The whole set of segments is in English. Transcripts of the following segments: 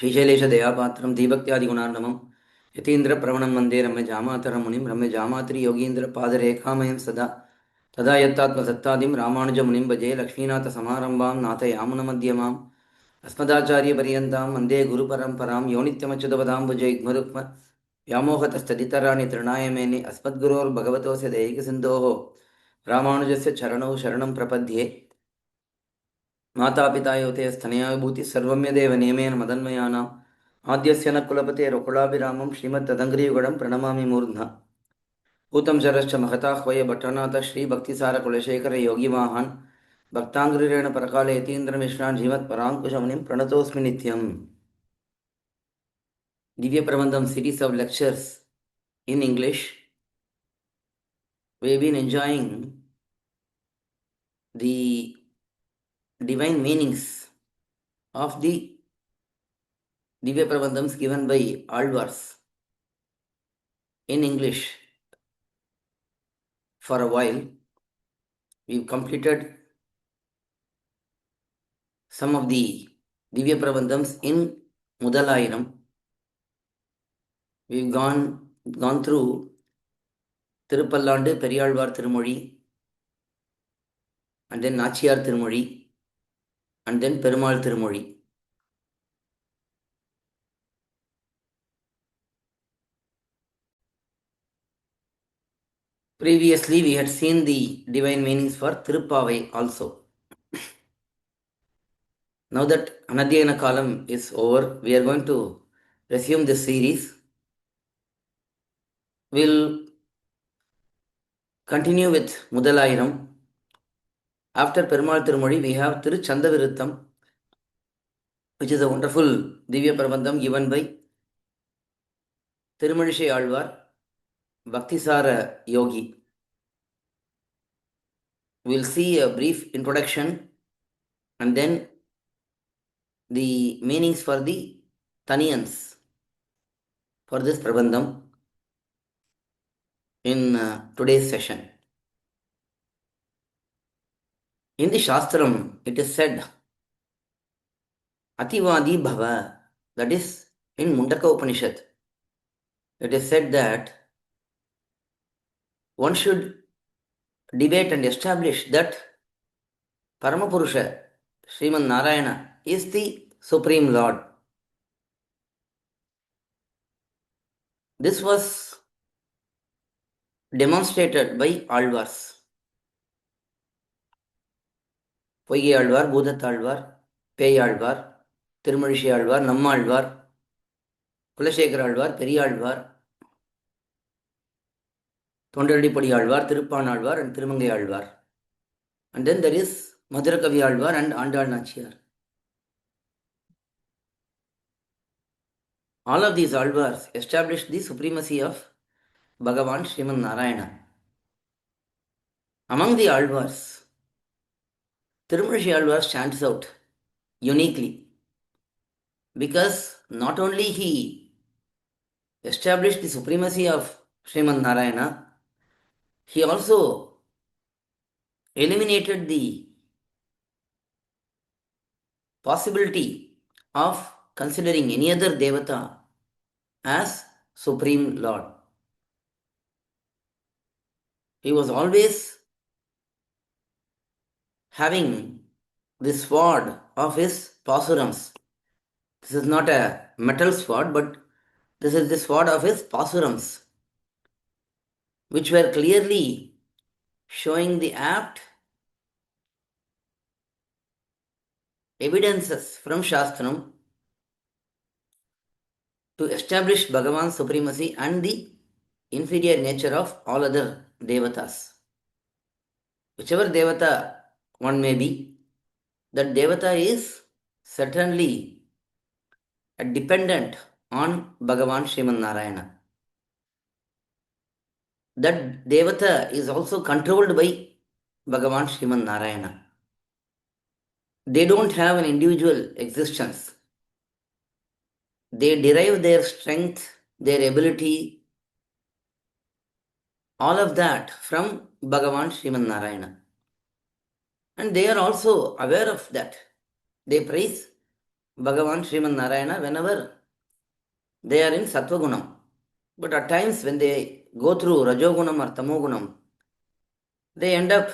श्रीशैलेशदयापात्रं दीभक्त्यादिगुणार्णवं यतीन्द्रप्रवणं वन्दे रम्यजामातरमुनिं रम्यजामातरि योगीन्द्रपादरेखामयं सदा तदा यत्तात्मसत्तादिं रामानुजमुनिं भजे लक्ष्मीनाथसमारम्भां नाथयामुनमध्यमाम् अस्मदाचार्यपर्यन्तां वन्दे गुरुपरम्परां यो नित्यमच्युतपदाम्बुजैग्मरुक्म व्यामोहतस्तदितराणि तृणाय मेने अस्मद्गुरोर्भगवतोऽस्य दैहिकसिन्धोः रामानुजस्य चरणौ शरणं प्रपद्ये मातापिता योते स्तनया विभूति सर्वम्यदेव नियमेन मदन्मयानाम् आद्यस्य न कुलपते रकुलाभिरामं श्रीमत्तदङ्घ्रियुगडं प्रणमामि मूर्ध्ना भूतं शरश्च महताह्वय भट्टनाथ श्रीभक्तिसारकुलशेखर योगिवाहान् भक्ताङ्घ्रिरेण परकाले यतीन्द्रमिश्रान् श्रीमत्पराङ्कुशमुनिं प्रणतोऽस्मि नित्यम्. Dhivyaprabandham series of lectures in English. We have been enjoying the divine meanings of the Dhivyaprabandhams given by Alvars in English for a while. We've completed some of the Dhivyaprabandhams in Mudalayanam. We've gone through Tirupallandu, Periyalvar Tirumozhi, and then Nachiyar Tirumozhi, and then Perumal Tirumozhi. Previously, we had seen the divine meanings for Tirupavai also. Now that Anadhyayana Kalam is over, we are going to resume this series. We'll continue with Mudalayanam. After Perumal Tirumozhi, we have thiruchchandha viruththam, which is a wonderful Dhivyaprabandham given by Tirumalizhai Alvar, Bhaktisara Yogi. We'll see a brief introduction and then the meanings for the thaniyans for this Prabandham in today's session. In the Shastram, it is said, Ativadi Bhava, that is in Mundaka Upanishad. It is said that one should debate and establish that Paramapurusha, Sriman Narayana, is the Supreme Lord. This was demonstrated by Alvars. Poigi Alvar, Bhudat Alvar, Pei Alvar, Tirumalizhai Alvar, Nammalvar, Kulashekara Alvar, Periyalvar, Tondaladipadi Alvar, Tiruppan Alvar, and Tirumangai Alvar. And then there is Madhurakavi Alvar and Andal Nachiyar. All of these Alvars established the supremacy of Bhagavan Sriman Narayana. Among the Alvars, Tirumalizhai Alvar stands out uniquely because not only he established the supremacy of Sriman Narayana, he also eliminated the possibility of considering any other Devata as Supreme Lord. He was always having the sword of his pasurams. This is not a metal sword, but this is the sword of his pasurams, which were clearly showing the apt evidences from Shastram to establish Bhagavan's supremacy and the inferior nature of all other Devatas. Whichever Devata one may be, that Devata is certainly dependent on Bhagavan Sriman Narayana. That Devata is also controlled by Bhagavan Sriman Narayana. They don't have an individual existence. They derive their strength, their ability, all of that from Bhagavan Sriman Narayana. And they are also aware of that. They praise Bhagavan Sriman Narayana whenever they are in Sattvagunam. But at times when they go through Rajogunam or Tamogunam, they end up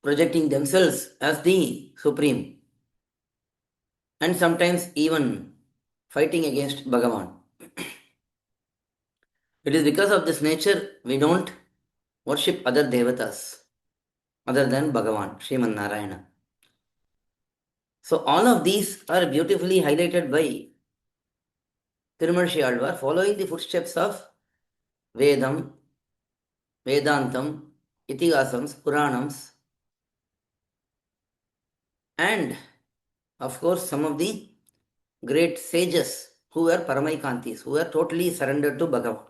projecting themselves as the Supreme and sometimes even fighting against Bhagavan. It is because of this nature we don't worship other devatas other than Bhagavan, Sriman Narayana. So all of these are beautifully highlighted by Tirumarshi Alvar, following the footsteps of Vedam, Vedantam, Itigasams, Puranams, and of course some of the great sages who were Paramaikantis, who were totally surrendered to Bhagavan.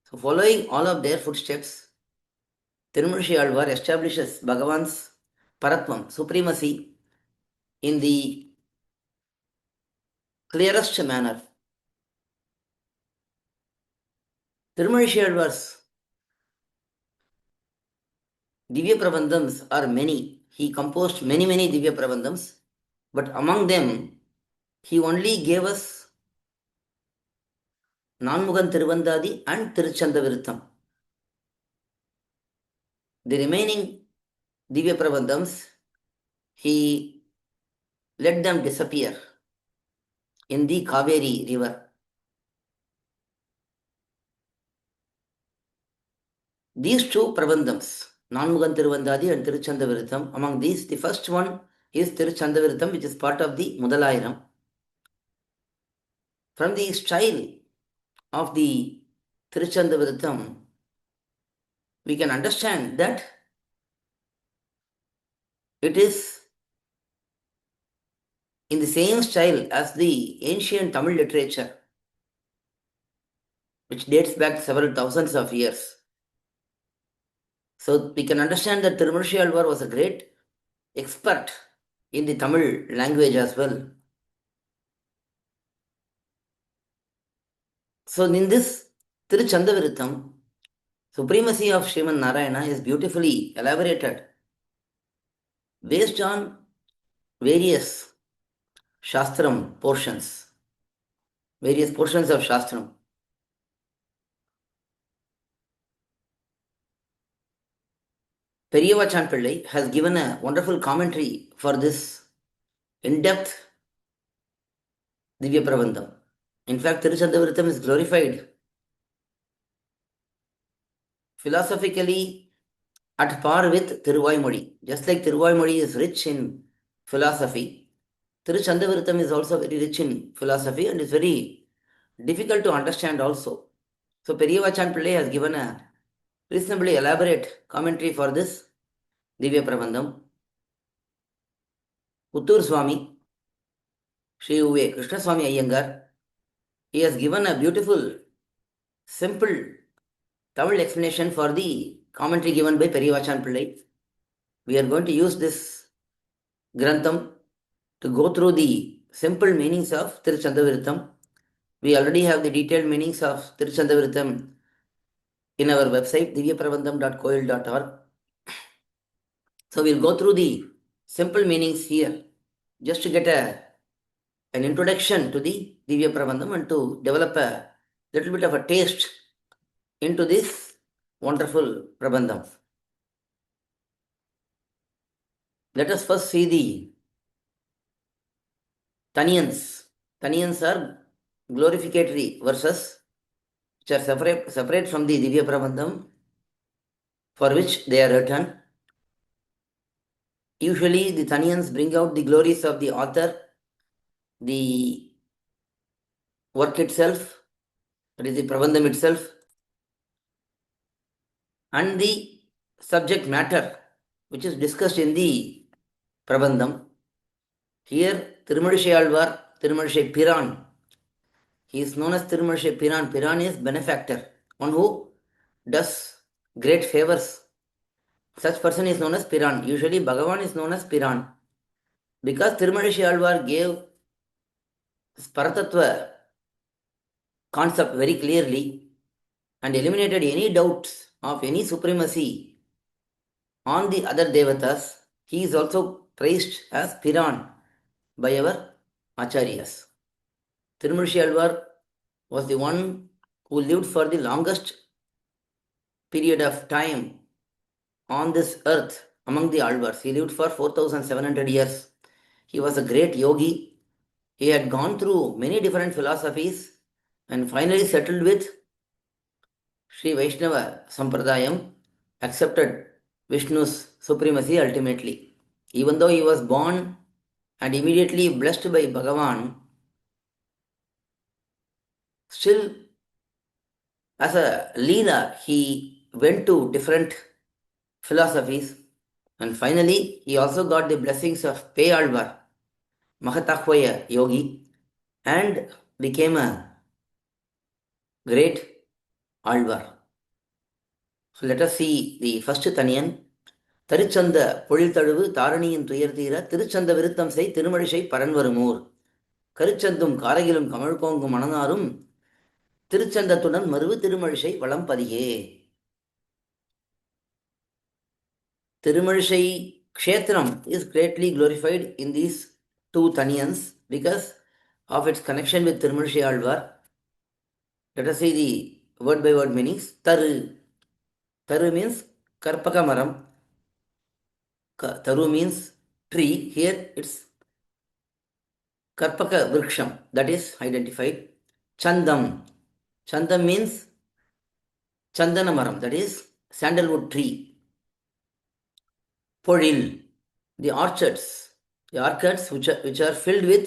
So following all of their footsteps, Tirumushi Alvar establishes Bhagavan's Paratvam, supremacy, in the clearest manner. Tirumushi Alvar's Dhivyaprabandhams are many. He composed many Dhivyaprabandhams, but among them, he only gave us Nanmugan Tiruvandadi and Thiruchchandha Viruththam. The remaining Dhivyaprabandhams, he let them disappear in the Kaveri river. These two Prabandhams, Nanmugan Tiruvandadi and Thiruchchandha Viruththam, among these, the first one is Thiruchchandha Viruththam, which is part of the Mudalayiram. From the style of the Thiruchchandha Viruththam, we can understand that it is in the same style as the ancient Tamil literature, which dates back several thousands of years. So we can understand that Tirumushi Alvar was a great expert in the Tamil language as well. So in this Tiruchanda Virutham, supremacy of Sriman Narayana is beautifully elaborated based on various Shastram portions, various portions of Shastram. Periyavachan Pillai has given a wonderful commentary for this in-depth Divya Prabandham. In fact, Tiruchandavritam is glorified philosophically at par with Thiruvaimodi. Just like Thiruvaimodi is rich in philosophy, Tiruchandavritam is also very rich in philosophy and is very difficult to understand also. So Periyavachan Pillai has given a reasonably elaborate commentary for this Divya Prabandham. Puttur Swami, Sri U.A. Krishna Swami Iyengar, he has given a beautiful, simple Tamil explanation for the commentary given by Periyavachan Pillai. We are going to use this Grantham to go through the simple meanings of Tiruchandaviritam. We already have the detailed meanings of Tiruchandaviritam in our website dhivyaprabandham.coil.org. So we'll go through the simple meanings here just to get an introduction to the Divya Prabandham and to develop a little bit of a taste into this wonderful Prabandham. Let us first see the thaniyans. Thaniyans are glorificatory verses which are separate from the Divya Prabandham for which they are written. Usually the thaniyans bring out the glories of the author, the work itself, that is the Prabandham itself, and the subject matter which is discussed in the Prabandham. Here, Tirumalizhi Alvar, Tirumalizhi Piran, he is known as Tirumalizhi Piran. Piran is benefactor, one who does great favors. Such person is known as Piran. Usually, Bhagavan is known as Piran. Because Tirumalizhi Alvar gave Paratattva concept very clearly and eliminated any doubts of any supremacy on the other devatas, he is also praised as Piran by our Acharyas. Tirumurshi Alvar was the one who lived for the longest period of time on this earth among the Alvars. He lived for 4,700 years. He was a great yogi. He had gone through many different philosophies and finally settled with Sri Vaishnava Sampradayam, accepted Vishnu's supremacy ultimately. Even though he was born and immediately blessed by Bhagavan, still as a Leela, he went to different philosophies and finally he also got the blessings of Peyalvar, Mahatahvaya yogi, and became a great Alvar. So let us see the first Taniyan. தரிச்சந்த பொழில்தழுவு தாரணியின் துயர்தீர திருச்சந்த விருத்தம் செய் திருமழிசை பரன்வருமூர் கருச்சந்தும் காரையிலும் கமழ்கோங்கும் மணனாரும் திருச்சந்தத்துடன் மருவு திருமழிசை வளம் பதியே. Tirumalizai Kshetram is greatly glorified in these two Thaniyans because of its connection with Tirumalizai Alvar. Let us see the word by word meanings. Taru. Taru means Karpaka Maram. Taru means tree. Here it's Karpaka Vriksham, that is identified. Chandam. Chandam means Chandana Maram, that is sandalwood tree. Polil, the orchards. The orchards which are filled with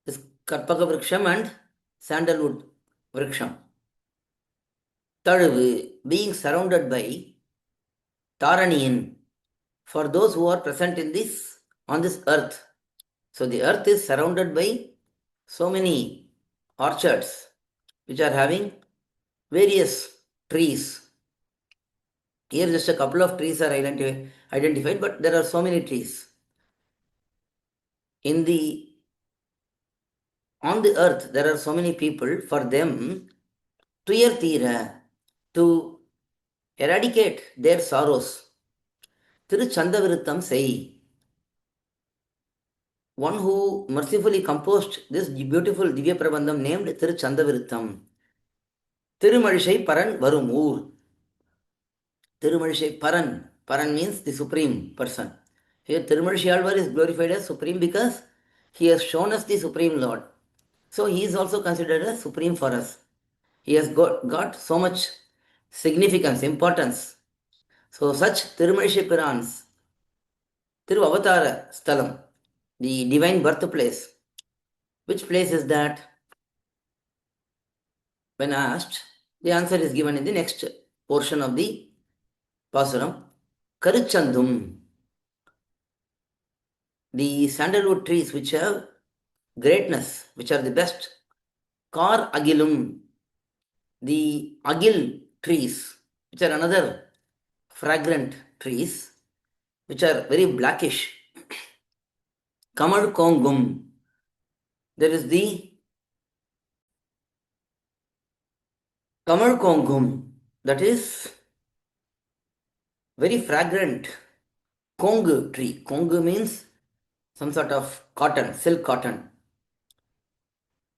this Karpaka Vriksham and sandalwood Vriksham. Tadavu, being surrounded by Taraniyan, for those who are present in this, on this earth. So the earth is surrounded by so many orchards which are having various trees. Here just a couple of trees are identified, but there are so many trees. On the earth, there are so many people. For them, tuyartira, to eradicate their sorrows. Thiruchchandha viruththam sei. One who mercifully composed this beautiful dhivyaprabandham named thiruchchandha viruththam. Tirumalizai paran varum oor. Tirumalizai paran. Paran means the supreme person. Here Tirumalizai Alvar is glorified as supreme because he has shown us the supreme Lord. So he is also considered as supreme for us. He has got so much significance, importance. So such Tirumalizai Piran's thOthAthri Sthalam, the divine birthplace. Which place is that? When asked, the answer is given in the next portion of the Pasuram. Karuchandum, the sandalwood trees which have greatness, which are the best. Kar agilum, the agil trees, which are another fragrant trees, which are very blackish. Kamal kongum, there is the Kamal kongum, that is very fragrant kongu tree. Kongu means some sort of cotton, silk cotton.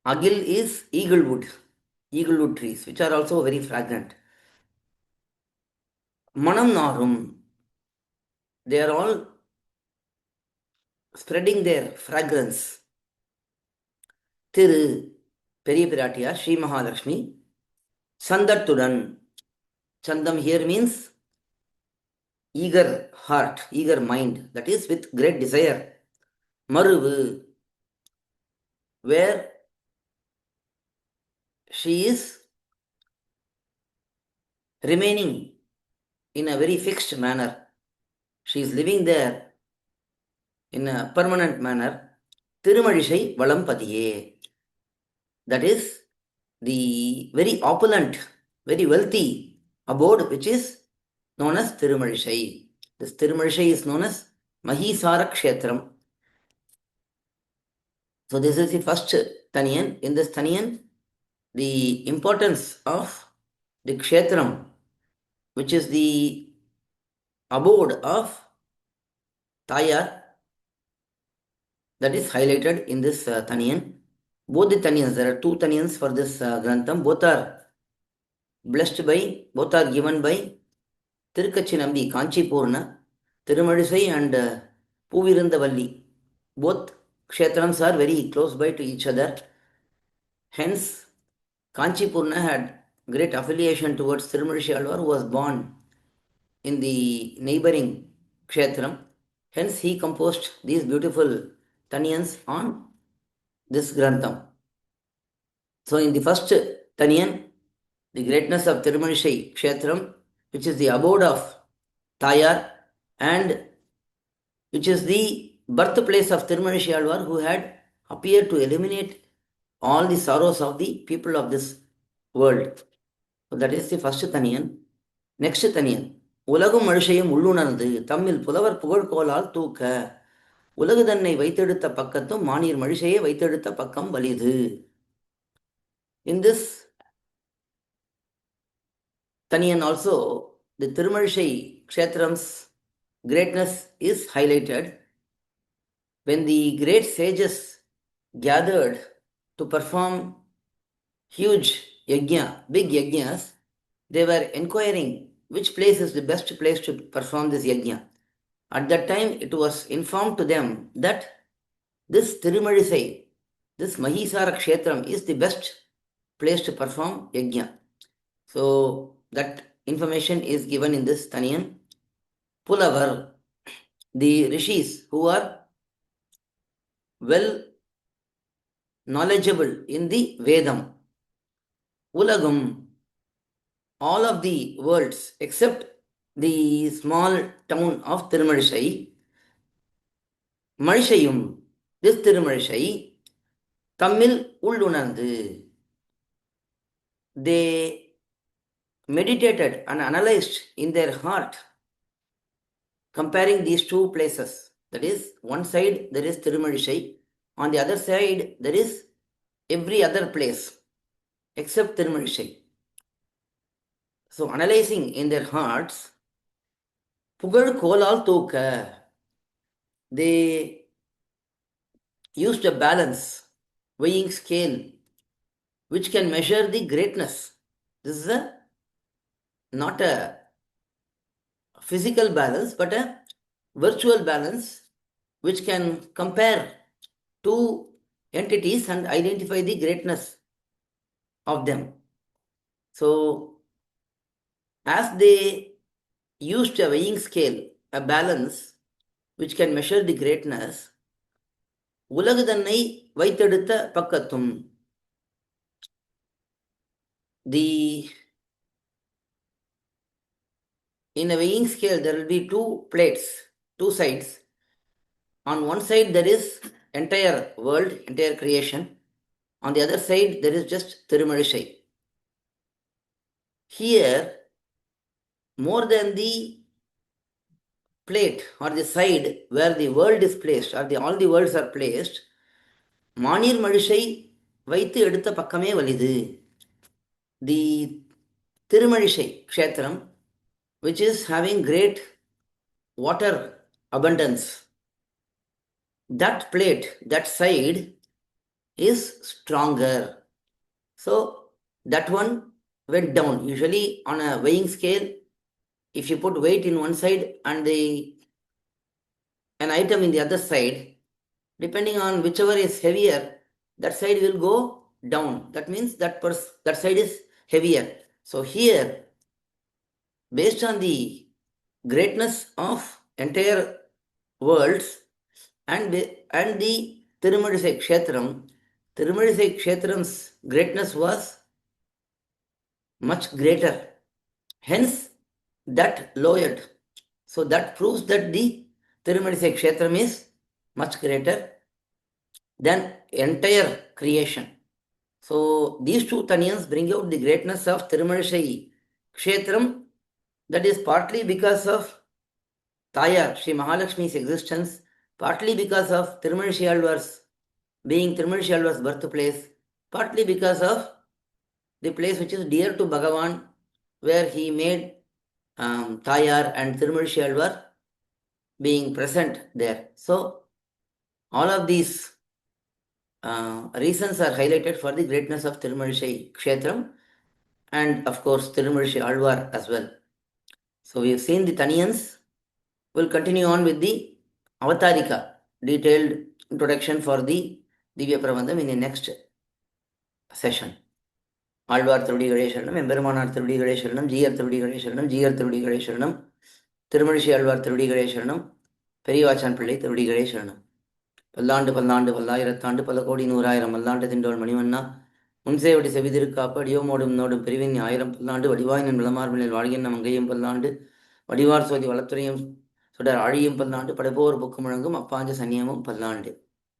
Agil is eaglewood trees, which are also very fragrant. Manam narum, they are all spreading their fragrance. Thiru, Periya Piratiyar, Sri Mahalakshmi, Chandattudan. Chandam here means eager heart, eager mind, that is with great desire. Maruvu, where she is remaining in a very fixed manner. She is living there in a permanent manner. Tirumalizai valam padiye. That is the very opulent, very wealthy abode which is known as Tirumalizai. This Tirumalizai is known as Mahisara Kshetram. So this is the first Taniyan. In this Taniyan, the importance of the Kshetram, which is the abode of Tayar, that is highlighted in this Thaniyan. Both the Thaniyans, there are two Thaniyans for this Grantham. Both are given by Tirukachinambi, Kanchipurna, Tirumalisai and Puvirundavalli. Both kshetrams are very close by to each other. Hence, Kanchipurna had great affiliation towards Tirumalisai Alvar, who was born in the neighboring kshetram. Hence, he composed these beautiful Taniyans on this Grantham. So, in the first Taniyan, the greatness of Tirumalisai kshetram, which is the abode of Tayar and which is the birthplace of Tirumalisai Alvar, who had appeared to eliminate all the sorrows of the people of this world. So that is the first Thaniyan. Next Thaniyan. உலகும் மனுஷையும் உள்ளுணர்ந்து தம்மில் புலவர் புகழ்கோலால் தூக்க உலகு தன்னை வைத்தெடுத்த பக்கத்தும் மானீர் மனுஷையே வைத்தெடுத்த பக்கம் வலிது. In this Thaniyan also, the Tirumalisai Kshetram's greatness is highlighted. When the great sages gathered to perform huge yajna, big yajnas, they were inquiring which place is the best place to perform this yajna. At that time, it was informed to them that this Tirumalisai, this Mahisara Kshetram is the best place to perform yajna. So, that information is given in this Thaniyan. Pulavar, the rishis who are well knowledgeable in the Vedam. Ulagum, all of the worlds except the small town of Tirumalisai, Malishayum, this Tirumalisai, Tamil Ullunandu, they meditated and analyzed in their heart, comparing these two places. That is, one side there is Tirumalisai, on the other side there is every other place except Tirumalisai. So, analyzing in their hearts, Pugal Kolal Toka, they used a balance, weighing scale, which can measure the greatness. This is not a physical balance, but a virtual balance, which can compare two entities and identify the greatness of them. So, as they used a weighing scale, a balance, which can measure the greatness, உலகு தன்னை வைத்தெடுத்த பக்கத்தும், in a weighing scale there will be two plates, two sides. On one side there is entire world, entire creation. On the other side there is just Tirumalisai. Here, more than the plate or the side where the world is placed or all the worlds are placed, Manir Malisai வைத்து எடுத்த பக்கமே வலிது. The Tirumalisai Kshetram, which is having great water abundance, that plate, that side is stronger. So that one went down. Usually on a weighing scale, if you put weight in one side and an item in the other side, depending on whichever is heavier, that side will go down. That means that side is heavier. So here, based on the greatness of entire worlds and the Tirumalisai Kshetram's greatness was much greater. Hence, that lowered. So that proves that the Tirumalisai Kshetram is much greater than entire creation. So these two Thaniyans bring out the greatness of Tirumalisai Kshetram. That is partly because of Tayar, Sri Mahalakshmi's existence, partly because of Tirumalisai Alvar's being Tirumalisai Alvar's birthplace, partly because of the place which is dear to Bhagavan, where he made Tayar and Tirumalisai Alvar being present there. So, All of these reasons are highlighted for the greatness of Tirumalizai Kshetram and of course Tirumalizai Alvar as well. So we have seen the Thaniyans. We'll continue on with the Avatarika, detailed introduction for the Dhivyaprabandham in the next session. Alvar திருவடிகளே சரணம், எம்பெருமானார் திருவடிகளே சரணம், ஜீயர் திருவடிகளே சரணம், ஜீயர் திருவடிகளே சரணம், திருமழிசை ஆழ்வார் திருவடிகளே சரணம், பெரியவாச்சான் பிள்ளை திருவடிகளே சரணம். பல்லாண்டு பல்லாண்டு பல்லாயிரத்தாண்டு பல கோடி நூறாயிரம் மல்லாண்டு தின்றோள் மணிவண்ணா முன்சேவடி செவிதிருக்காப்பு அடியோமோடும் நோடும் பிரிவின் ஆயிரம் பல்லாண்டு வடிவாயின் விளமார்பினில் வாழ்கின்ற மங்கையும் பல்லாண்டு வடிவார் சோதி வளத்துறையும் சுடர் ஆழியும் பல்லாண்டு படைப்போர் புக்கு முழங்கும் அப்பாஞ்ச சன்னியமும் பல்லாண்டு.